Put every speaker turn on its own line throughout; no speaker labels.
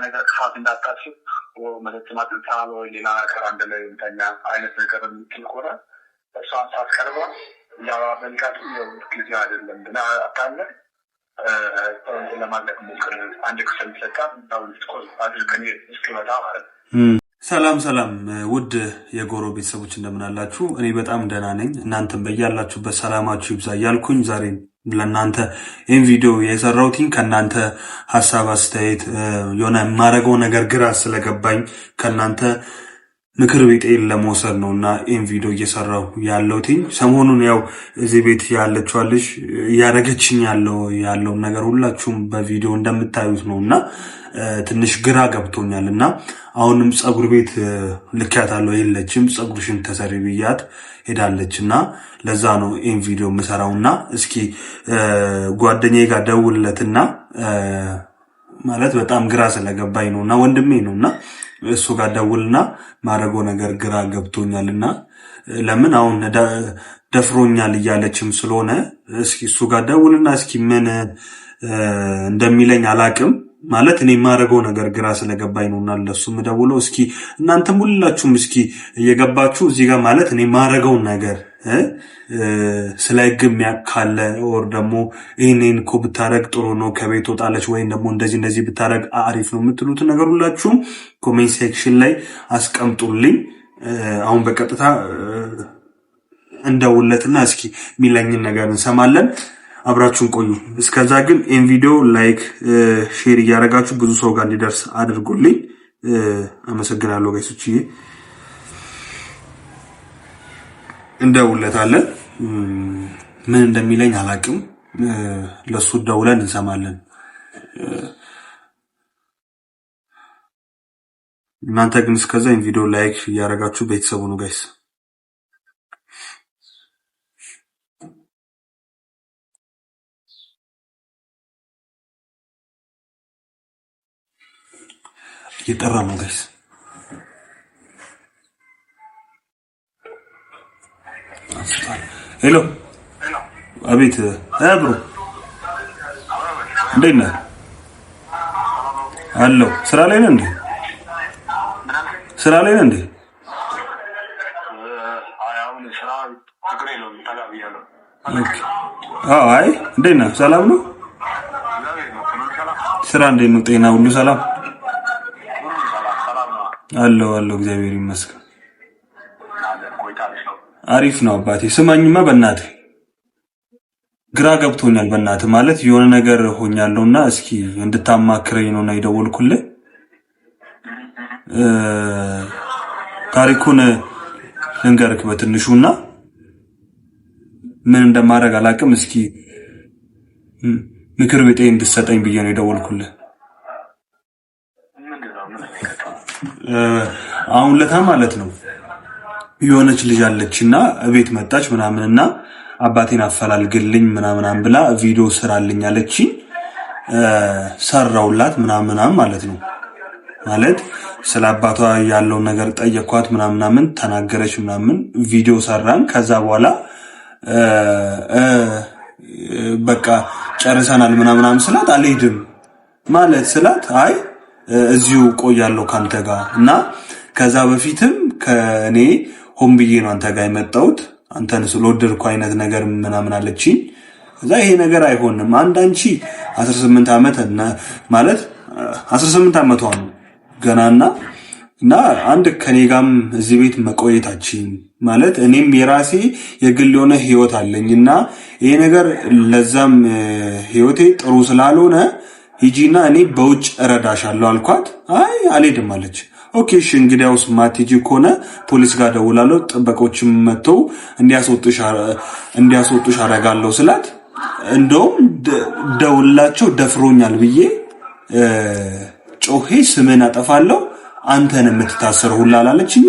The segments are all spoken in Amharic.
ነገር ካፍ እንዳታስብ ማለት ማጥንታው ሌላ ነገር አንድ ላይ እንተኛ አይነት ነገር የምትልቆራ እሷን ሳትቀርባ ያው በልቃት ነው ጊዜ አይደለም ብላ አታለ ለማለት ሞክር አንድ ክፍል ተሰጣ ነው ልትቆስ አድርገን እስኪመጣ ማለት
ሰላም ውድ የጎሮ ቤተሰቦች እንደምን አላችሁ? እኔ በጣም ደህና ነኝ። እናንተም በያላችሁበት ሰላማችሁ ይብዛ እያልኩኝ ዛሬ ለእናንተ ይህን ቪዲዮ የሰራሁትኝ ከእናንተ ሀሳብ አስተያየት የሆነ የማደርገው ነገር ግራ ስለገባኝ ከእናንተ ምክር ቤቴን ለመውሰድ ነውና ይህን ቪዲዮ እየሰራሁ ያለሁትኝ። ሰሞኑን ያው እዚህ ቤት ያለችው ልጅ እያደረገችኝ ያለው ነገር ሁላችሁም በቪዲዮ እንደምታዩት ነውና ትንሽ ግራ ገብቶኛልና አሁንም ጸጉር ቤት ልካታለሁ የለችም ጸጉርሽን ተሰሪ ብያት ሄዳለችና ለዛ ነው ይሄን ቪዲዮ መሰራውና እስኪ ጓደኛዬ ጋር ደውልለትና ማለት በጣም ግራ ስለገባኝ ነውና ወንድሜ ነውና እሱ ጋር ደውልና ማረገው ነገር ግራ ገብቶኛልና ለምን አሁን ደፍሮኛል እያለችም ስለሆነ እስኪ እሱ ጋር ደውልና እስኪ ምን እንደሚለኝ አላቅም ማለት እኔ ማረገው ነገር ግራ ስለገባኝ ነውና ለሱም ደውለው እስኪ እናንተም ሁላችሁም እስኪ እየገባችሁ እዚህ ጋር ማለት እኔ ማረገው ነገር ስለግም ያካለ ኦር ደግሞ እኔን እኮ ብታረግ ጥሩ ነው ከቤት ወጣለች ወይ ደግሞ እንደዚህ ብታረግ አሪፍ ነው የምትሉት ነገር ሁላችሁም ኮሜንት ሴክሽን ላይ አስቀምጡልኝ። አሁን በቀጥታ እንደውለትና እስኪ ሚለኝን ነገር እንሰማለን። አብራችሁን ቆዩ። እስከዛ ግን ይህን ቪዲዮ ላይክ ሼር እያደረጋችሁ ብዙ ሰው ጋር እንዲደርስ አድርጉልኝ። አመሰግናለሁ ጋይሶችዬ። እንደውለታለን ምን እንደሚለኝ አላቅም። ለሱ ደውለን እንሰማለን። እናንተ ግን እስከዛ ይህን ቪዲዮ ላይክ እያደረጋችሁ ቤተሰቡ ነው ጋይስ። እየጠራ ነው ጋይስ። ሄሎ አቤት ብሮ እንዴት ነህ? አለው ስራ ላይ ነህ እንዴ? አይ እንዴት ነህ? ሰላም ነው? ስራ እንዴት ነው? ጤና ሁሉ ሰላም? አለው እግዚአብሔር ይመስገን። አሪፍ ነው አባቴ። ስማኝማ በእናትህ ግራ ገብቶኛል በእናትህ ማለት የሆነ ነገር ሆኛለሁና እስኪ እንድታማክረኝ ነውና የደወልኩልህ። ታሪኩን ልንገርክ በትንሹና ምን እንደማደርግ አላቅም። እስኪ ምክር ቤቴ እንድትሰጠኝ ብዬ ነው የደወልኩልህ። አሁን ለታ ማለት ነው የሆነች ልጅ አለችና ቤት መጣች ምናምንና አባቴን አፈላልግልኝ ምናምን ብላ ቪዲዮ ስራልኝ አለችኝ። ሰራውላት ምናምን ማለት ነው ማለት ስለ አባቷ ያለው ነገር ጠየኳት ምናምን ተናገረች ምናምን ቪዲዮ ሰራን። ከዛ በኋላ በቃ ጨርሰናል ምናምን ስላት አልሄድም ማለት ስላት አይ እዚሁ ቆያለሁ ካንተ ጋር እና ከዛ በፊትም ከኔ ሆም ብዬ ነው አንተ ጋር የመጣሁት አንተን ስለወደድኩ አይነት ነገር ምናምን አለችኝ። ከዛ ይሄ ነገር አይሆንም አንቺ 18 ዓመት ማለት 18 ዓመቷ ነው ገናና እና አንድ ከኔ ጋርም እዚህ ቤት መቆየታችን ማለት እኔም የራሴ የግል የሆነ ህይወት አለኝና ይሄ ነገር ለዛም ህይወቴ ጥሩ ስላልሆነ ሂጂና እኔ በውጭ እረዳሻለሁ አልኳት። አይ አልሄድም አለች። ኦኬ እሺ እንግዲያውስ ማትጂ ከሆነ ፖሊስ ጋር ደውላለሁ ጥበቆችም መተው እንዲያስወጡሽ አረጋለሁ ስላት እንደውም ደውላቸው ደፍሮኛል ብዬ ጮሄ ስምን አጠፋለሁ አንተን የምትታሰረው ሁላ አላለችኝ።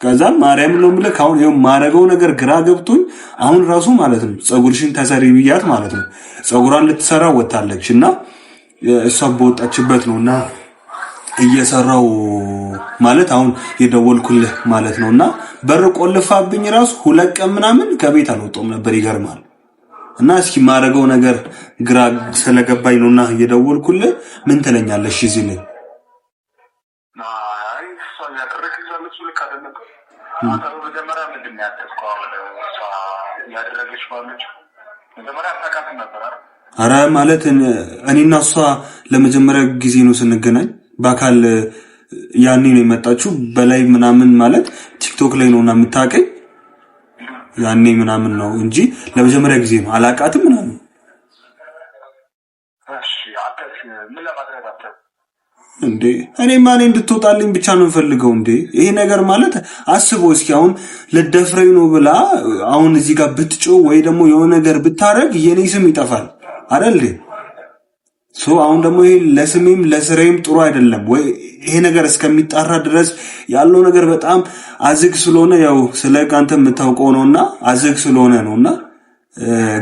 ከዛ ማርያም ነው ምልክ አሁን ይሄው ማረገው ነገር ግራ ገብቶኝ አሁን ራሱ ማለት ነው ጸጉርሽን ተሰሪ ብያት ማለት ነው ጸጉሯን ልትሰራ ወጣለችና እሷ በወጣችበት ነውና እየሰራው ማለት አሁን የደወልኩልህ ማለት ነውና በር ቆልፋብኝ ራሱ ሁለት ቀን ምናምን ከቤት አልወጣም ነበር ይገርማል። እና እስኪ ማረገው ነገር ግራ ስለገባኝ ነውና እየደወልኩልህ ምን ትለኛለሽ እዚህ ላይ?
እሱ ልክ አይደለም። አንተ መጀመሪያ ምንድን ነው ያደረግከው? አሁን እሷ ያደረገች ባለች መጀመሪያ አታውቃትም ነበር አይደል?
ኧረ ማለት እኔና እሷ ለመጀመሪያ ጊዜ ነው ስንገናኝ በአካል ያኔ ነው የመጣችው በላይ ምናምን ማለት ቲክቶክ ላይ ነውና የምታውቀኝ ያኔ ምናምን ነው እንጂ ለመጀመሪያ ጊዜ ነው አላውቃትም ምናምን።
እሺ አጥተሽ ምን ለማድረግ አጥተሽ
እንዴ እኔ ማን እንድትወጣልኝ ብቻ ነው ፈልገው እንዴ ይሄ ነገር ማለት አስበው እስኪ አሁን ለደፍረኝ ነው ብላ አሁን እዚህ ጋር ብትጮህ ወይ ደግሞ የሆነ ነገር ብታረግ የኔ ስም ይጠፋል አይደል? አሁን ደግሞ ይሄ ለስሜም ለስራዬም ጥሩ አይደለም ወይ ይሄ ነገር እስከሚጣራ ድረስ ያለው ነገር በጣም አዝግ ስለሆነ ያው ስለቃንተ የምታውቀው ነውና አዝግ ስለሆነ ነውና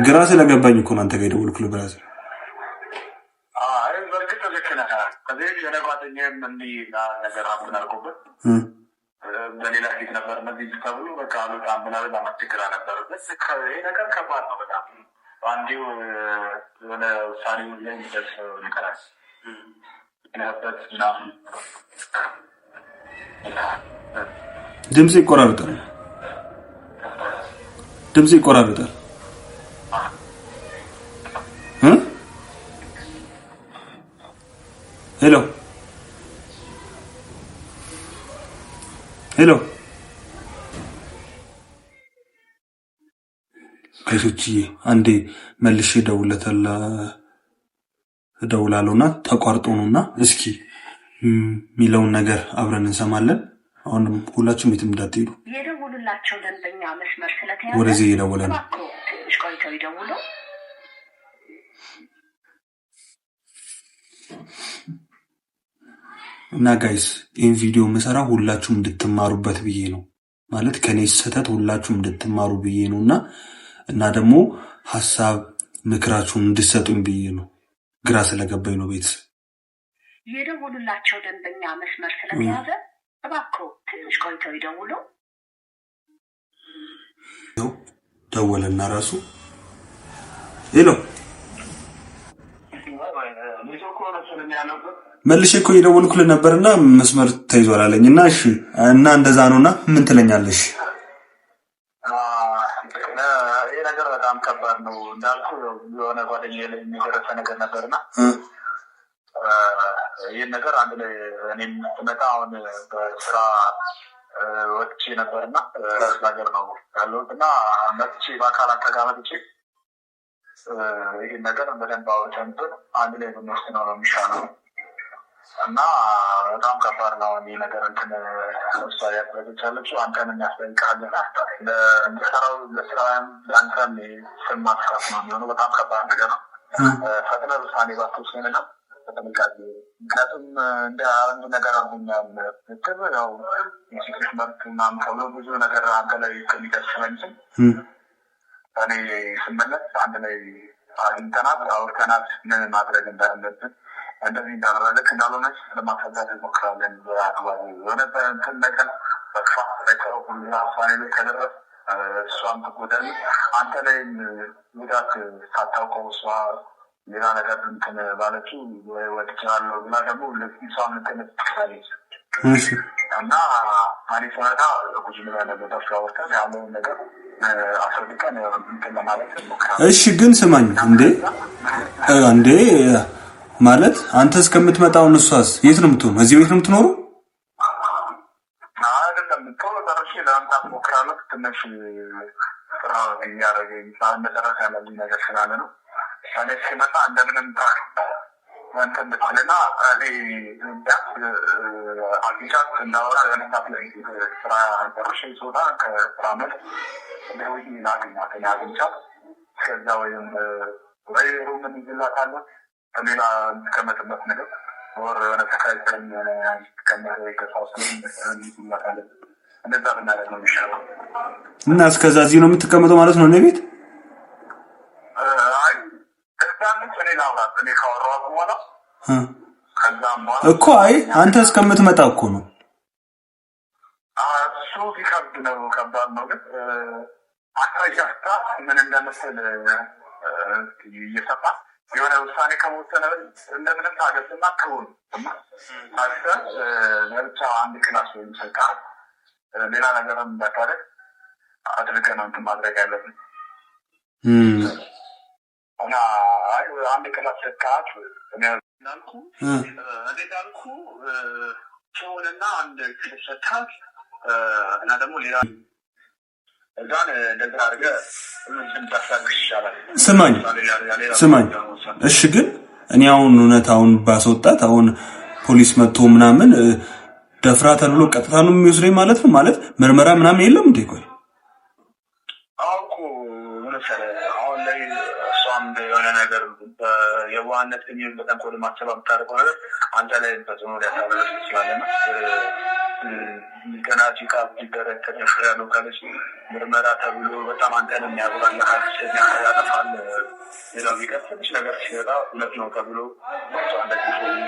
ግራ ስለገባኝ እኮ ነው አንተ ጋር ደውልኩልህ ብራዘር።
በርግጥ ልክ ነህ። ከዚህ የነጓደኛዬም እንዲህ ነገር አብናልኩበት በሌላ ፊት ነበር እነዚህ ተብሎ በቃ በጣም ምናምን ለማስቸግራ ነበር። ይሄ ነገር ከባድ ነው በጣም አንዲው የሆነ ውሳኔ ላይ የሚደርስ ይቀራል ነበር እና
ድምጽ ይቆራረጣል። ሄሎ ከሶቺ አንዴ መልሼ እደውላለሁና ተቋርጦ ነውና እስኪ ሚለውን ነገር አብረን እንሰማለን። አሁንም ሁላችሁም የትም እንዳትሄዱ።
የደውሉላቸው ደንበኛ መስመር ስለተያዘ
ወደዚህ እየደወለ ነው።
ትንሽ ቆይተው ይደውሉ
እና ጋይስ ይህን ቪዲዮ የምሰራ ሁላችሁም እንድትማሩበት ብዬ ነው። ማለት ከኔ ስህተት ሁላችሁም እንድትማሩ ብዬ ነውና እና ደግሞ ሐሳብ ምክራችሁን እንድትሰጡኝ ብዬ ነው። ግራ ስለገባኝ ነው። ቤተሰብ
የደውሉላቸው ደንበኛ መስመር ስለተያዘ እባክዎ ትንሽ ቆይተው ይደውሉ።
ደወለና ራሱ ሄሎ መልሼ እኮ እየደወልኩልህ ነበርና መስመር ተይዟል አለኝና እሺ እና እንደዛ ነውና ምን ትለኛለሽ?
ይሄ ነገር በጣም ከባድ ነው እንዳልኩ የሆነ ጓደኛዬ ላይ የሚደረሰ ነገር ነበርና ይህን ነገር አንድ ላይ እኔም ስመጣ አሁን በስራ ወጥቼ ነበርና ራስ ነገር ነው ያለሁት እና መጥቼ በአካል አጠጋመጥቼ ይህን ነገር በደንብ አውርተን አንድ ላይ ብንወስነው ነው የሚሻለው እና በጣም ከባድ ነው። ይህ ነገር እንትን እሷ ያደረገች ያለችው አንተን የሚያስጠይቃል ለሚሰራው ለስራም ለአንተም ስም ማጥፋት ነው የሚሆነው። በጣም ከባድ ነገር ነው። ፈጥነ ውሳኔ ባትወስንና በጥንቃቄ ምክንያቱም እንደ አንድ ነገር አሁኛል ትብ ያው የሴቶች መብት ምናምን ተብሎ ብዙ ነገር አንተ ላይ ከሚደርስ ስለሚችል እኔ ስመለስ አንድ ላይ አግኝተናት አውርተናት ምን ማድረግ እንዳለብን እንደዚህ እንዳደረግ እንዳልሆነች ለማስረዳት እንሞክራለን። በአግባቡ የሆነ እንትን ነገር በክፋት ነገር ሁላ ውሳኔ ላይ ከደረስ እሷም ትጎዳለች። አንተ ላይም ጉዳት ሳታውቀው እሷ ሌላ ነገር እንትን ባለችው ወድቻለሁ ብላ ደግሞ እሷም እንትን ትችላለች እና አሪፍ ሁኔታ ብዙ ምን ያለበት አስራወርተን ያለውን ነገር አስረድቀን እንትን ለማለት እንሞክራለን።
እሺ ግን ስማኝ እንዴ ማለት አንተ እስከምትመጣው እሷስ የት ነው የምትሆነው? እዚህ ቤት ነው የምትኖረው?
አይደለም ቶሎ ተረሽ ለማምጣት ሞክራለሁ። ትንሽ ስራ እያደረገኝ መጨረሻ ያለብኝ ነገር ስላለ ነው። እኔ ሲመጣ እንደምንም እንትን ብትልና አግኝቻት እንዳወራ ለመጣት ላይ ስራ ጨርሼ ስወጣ ከስራ መልስ እንደውይ ላገኛት አግኝቻት ከዛ ወይም ወይ ሩምን ይዝላታለሁ ሌላ ተቀመጥበት ነገር ወር የሆነ ተካይተን ከመረ ከሳው ስለሚላታለ እንደዛ ብናደርግ ነው የሚሻለው።
እና እስከዛ እዚህ ነው የምትቀመጠው ማለት ነው? እኔ ቤት
አይ ከዛም ሌላ አውራት እኔ ካወራሁ በኋላ ከዛም በኋላ
እኮ አይ አንተ እስከምትመጣ እኮ ነው።
እሱ ቢከብድ ነው ከባድ ነው። ግን አካይታ ምን እንደመሰለ እየሰፋ የሆነ ውሳኔ ከመወሰነ እንደምንም ታገስና ከሆኑ አስተ ለብቻ አንድ ክላስ ወይም ሰቃ ሌላ ነገርም እንዳታደርግ አድርገህ ነው እንትን ማድረግ ያለብን እና አንድ ክላስ ሰካት እንዳልኩ ሰውንና አንድ ክላስ ሰካት እና ደግሞ ሌላ እዛን እንደዛ አድርገህ ታሳክሽ ይሻላል።
ስማኝ እሺ። ግን እኔ አሁን እውነታውን ባስወጣት አሁን ፖሊስ መጥቶ ምናምን ደፍራ ተብሎ ቀጥታ ነው የሚወስደኝ ማለት ነው? ማለት ምርመራ ምናምን የለም እንዴ? ቆይ
አውቁ አሁን ላይ እሷም የሆነ ነገር የዋህነት የሚሆን በጣም ኮል ማሰባ ብታደርገው ነገር አንተ ላይ ተጽዕኖ ሊያሳርፍ ይችላልና ገና ጭቃ ቢደረግ ተደፍር ያለው ካለች ምርመራ ተብሎ በጣም አንተን የሚያጉራና ያጠፋል። ሌላው ቢቀር ትንሽ ነገር ሲወጣ እውነት ነው ተብሎ እንደዚህ ሆ ሊሆን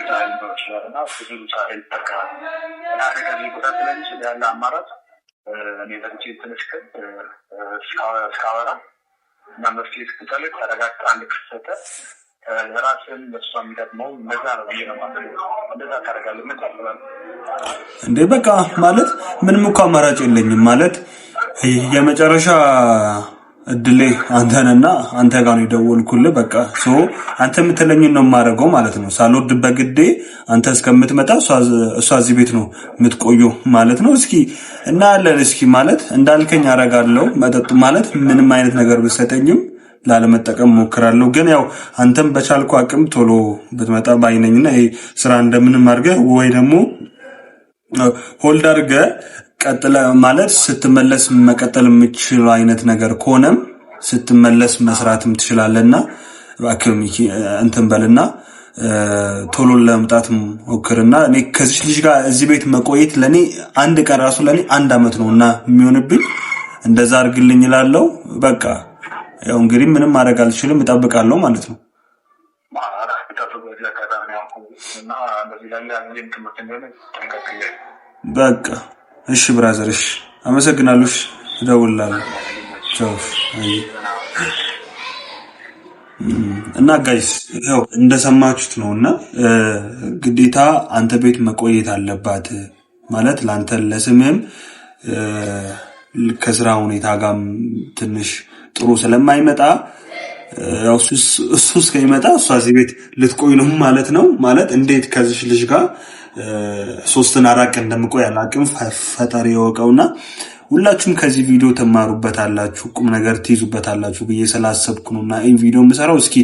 ይችላልና ብዙ ሳይል ይጠቀማል እና ከዚህ ቦታ ስለሚችል ያለ አማራጭ እኔ በልቼ ትንሽከል እስካወራ እና መፍትሄ እስክጠልቅ ተረጋግጠህ አንድ ክሰተ ራስን በሷ የሚጠቅመው እንደዛ ነው ብዬ ነው ማለት ነው። እንደዛ ታደርጋለህ። ምን ታደርጋለህ
እንዴ? በቃ ማለት ምንም እኮ አማራጭ የለኝም ማለት የመጨረሻ እድሌ አንተንና አንተ ጋር ነው የደወልኩልህ። በቃ አንተ የምትለኝን ነው የማደርገው ማለት ነው። ሳልወድ በግዴ አንተ እስከምትመጣ እሷ እዚህ ቤት ነው የምትቆየው ማለት ነው። እስኪ እናያለን። እስኪ ማለት እንዳልከኝ አደርጋለሁ። መጠጡ ማለት ምንም አይነት ነገር ብትሰጠኝም ላለመጠቀም ሞክራለሁ። ግን ያው አንተም በቻልኩ አቅም ቶሎ ብትመጣ ባይነኝና ይሄ ስራ እንደምንም አድርገህ ወይ ደግሞ ሆልድ አድርገህ ቀጥለ ማለት ስትመለስ መቀጠል የምችል አይነት ነገር ከሆነም ስትመለስ መስራትም ትችላለህና እባክህ እንትን በልና ቶሎ ለመምጣት ሞክርና እኔ ከዚህ ልጅ ጋር እዚህ ቤት መቆየት ለኔ አንድ ቀን ራሱ ለኔ 1 አመት ነውና የሚሆንብኝ እንደዛ አድርግልኝ እላለሁ። በቃ ያው እንግዲህ ምንም ማድረግ አልችልም፣ እጠብቃለሁ ማለት ነው። በቃ እሺ ብራዘር፣ እሺ አመሰግናለሁ። እሺ እደውልልሃለሁ። ቻው። እና ጋይስ ያው እንደሰማችሁት ነውና ግዴታ አንተ ቤት መቆየት አለባት ማለት ላንተ ለስምህም ከስራ ሁኔታ ጋር ትንሽ ጥሩ ስለማይመጣ ያው እሱ እስከሚመጣ እሷ እዚህ ቤት ልትቆይ ነው ማለት ነው። ማለት እንዴት ከዚህ ልጅ ጋር 3-4 ቀን እንደምቆይ አላውቅም፣ ፈጣሪ ያወቀውና ሁላችሁም ከዚህ ቪዲዮ ተማሩበታላችሁ፣ ቁም ነገር ትይዙበታላችሁ ብዬ ስላሰብኩ ነውና ይሄን ቪዲዮ የምሰራው። እስኪ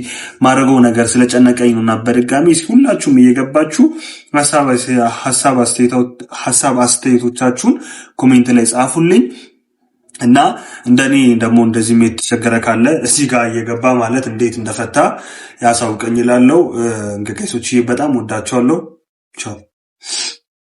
ማድረገው ነገር ስለጨነቀኝ ነውና በድጋሚ እስኪ ሁላችሁም እየገባችሁ ሐሳብ አስተያየቶቻችሁን ኮሜንት ላይ ጻፉልኝ እና እንደኔ ደግሞ እንደዚህ የተቸገረ ካለ እዚህ ጋር እየገባ ማለት እንዴት እንደፈታ ያሳውቀኝ እላለሁ። እንግዲህ በጣም ወዳችኋለሁ። ቻው።